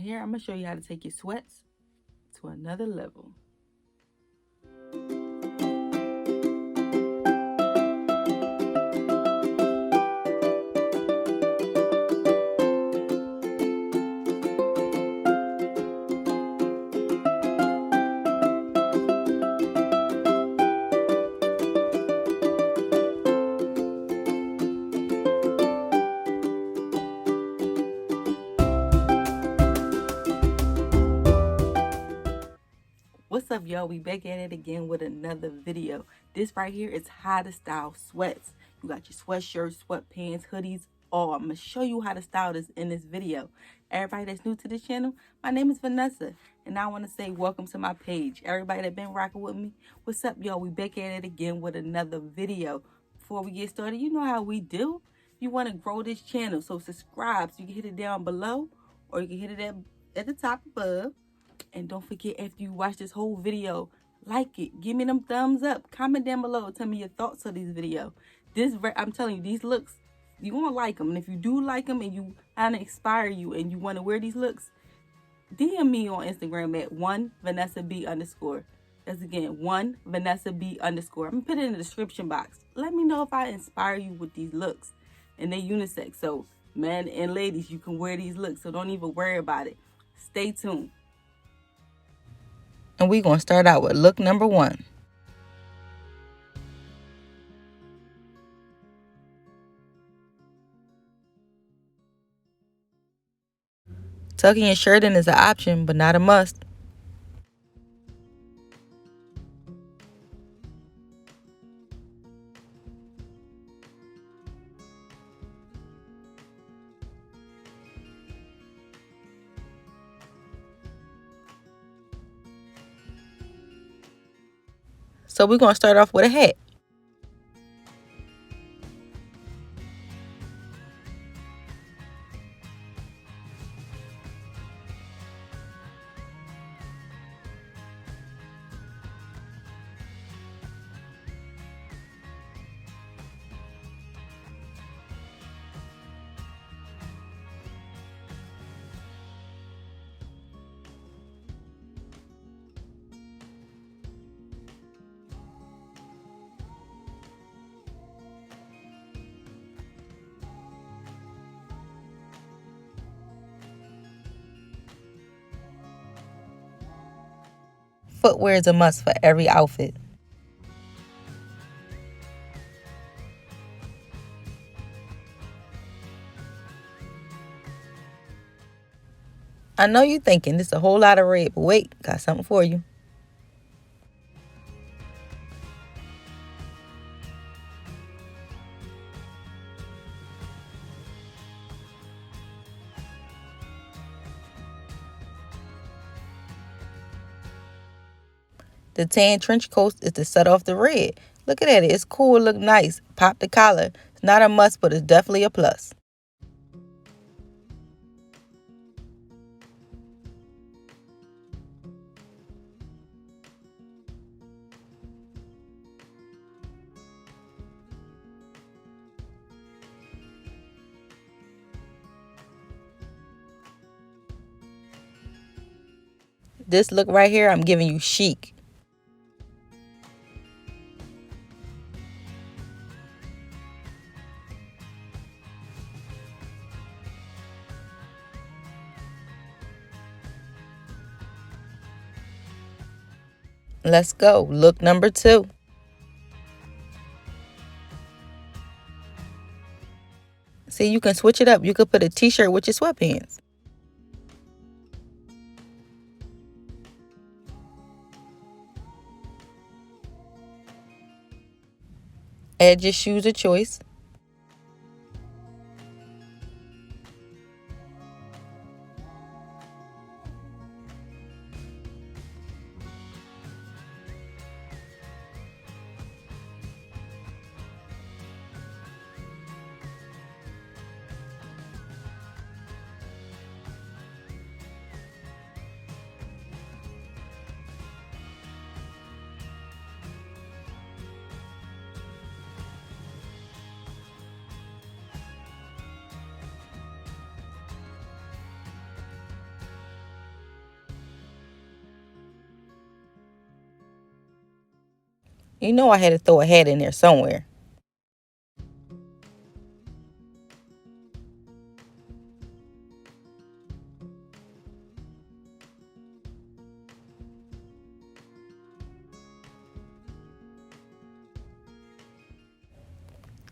Here, I'm going to show you how to take your sweats to another level. What's up, y'all? We back at it again with another video. This right here is how to style sweats. You got your sweatshirts, sweatpants, hoodies, all. I'm going to show you how to style this in this video. Everybody that's new to this channel, my name is Vanessa, and I want to say welcome to my page. Everybody that been rocking with me, what's up, y'all? We back at it again with another video. Before we get started, you know how we do. You want to grow this channel, so subscribe. So you can hit it down below, or you can hit it at the top above. And don't forget, after you watch this whole video, like it, give me them thumbs up, comment down below, tell me your thoughts of this video. I'm telling you, these looks, you gonna like them. And if you do like them and you want to inspire you and you want to wear these looks, DM me on Instagram at 1VanessaB_. That's again 1VanessaB_. I'm gonna put it in the description box. Let me know if I inspire you with these looks. And they unisex, so men and ladies, you can wear these looks, so don't even worry about it. Stay tuned. And we're going to start out with look number 1. Tucking your shirt in is an option, but not a must. So we're going to start off with a hat. Footwear is a must for every outfit. I know you're thinking this is a whole lot of red, but wait, got something for you. The tan trench coat is to set off the red. Look at it. It's cool. It look nice. Pop the collar. It's not a must, but it's definitely a plus. This look right here, I'm giving you chic. Let's go. Look number 2. See, you can switch it up. You could put a t-shirt with your sweatpants. Add your shoes of choice. You know I had to throw a hat in there somewhere.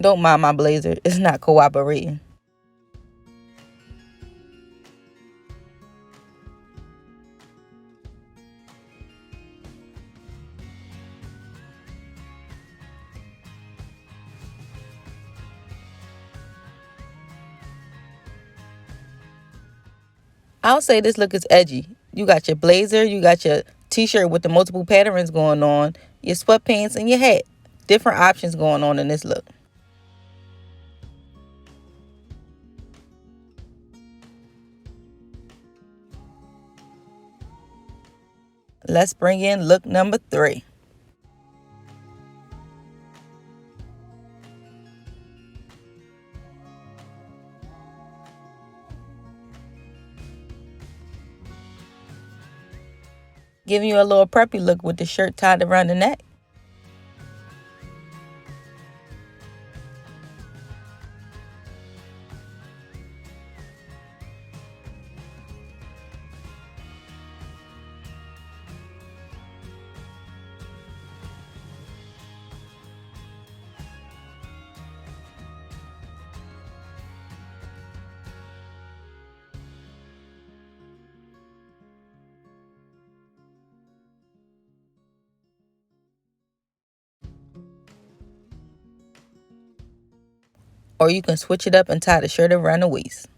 Don't mind my blazer. It's not cooperating. I'll say this look is edgy. You got your blazer, you got your t-shirt with the multiple patterns going on, your sweatpants, and your hat. Different options going on in this look. Let's bring in look number 3. Giving you a little preppy look with the shirt tied around the neck. Or you can switch it up and tie the shirt around the waist.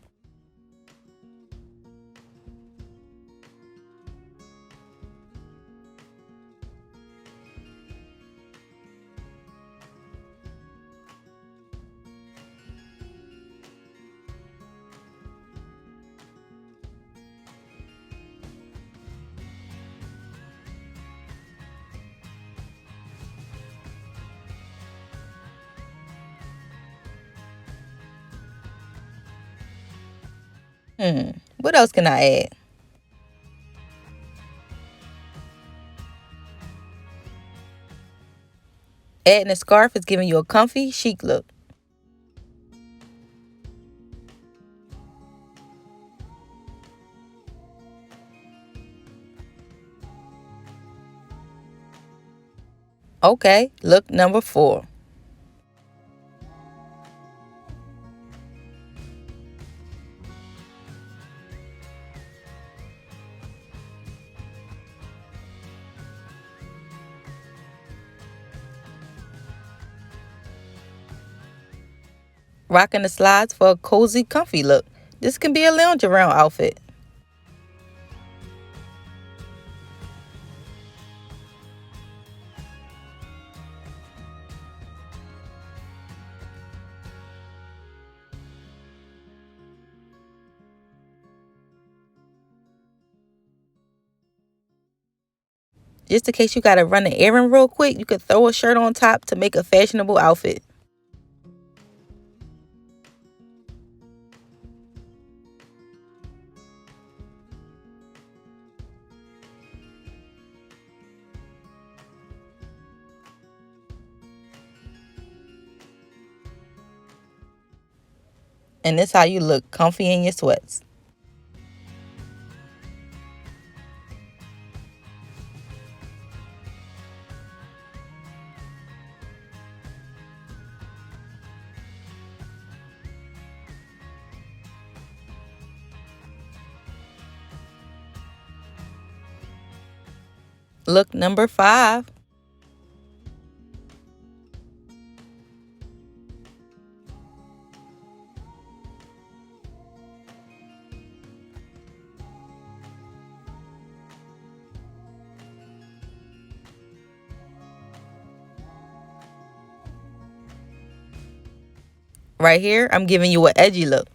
What else can I add? Adding a scarf is giving you a comfy, chic look. Okay, look number 4. Rocking the slides for a cozy, comfy look. This can be a lounge around outfit. Just in case you gotta run an errand real quick, you could throw a shirt on top to make a fashionable outfit. And this how you look comfy in your sweats. Look number 5. Right here, I'm giving you an edgy look.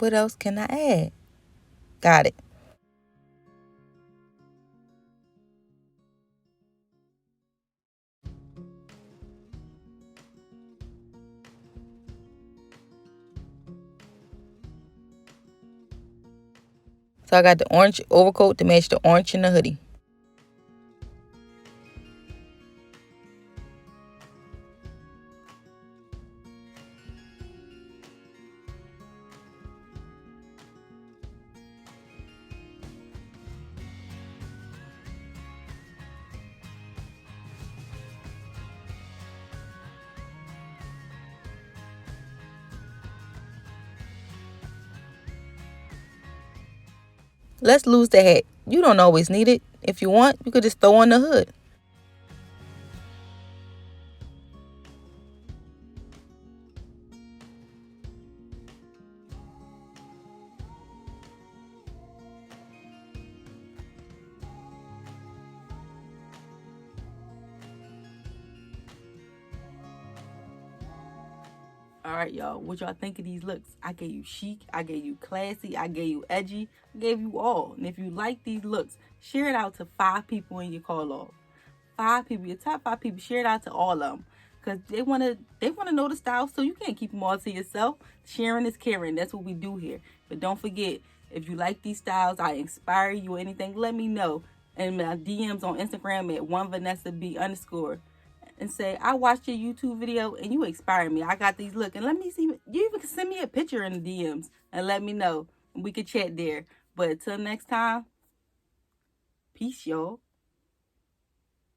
What else can I add? Got it. So I got the orange overcoat to match the orange in the hoodie. Let's lose the hat. You don't always need it. If you want, you could just throw on the hood. All right, y'all. What y'all think of these looks? I gave you chic. I gave you classy. I gave you edgy. I gave you all. And if you like these looks, share it out to 5 people in your call off. 5 people, your top 5 people. Share it out to all of them, cause they wanna know the style. So you can't keep them all to yourself. Sharing is caring. That's what we do here. But don't forget, if you like these styles, I inspire you or anything, let me know. And my DMs on Instagram at @1VanessaB_ and say, I watched your YouTube video and you inspired me. I got these look, and let me see. You even can send me a picture in the DMs and let me know. We could chat there. But until next time, peace, y'all.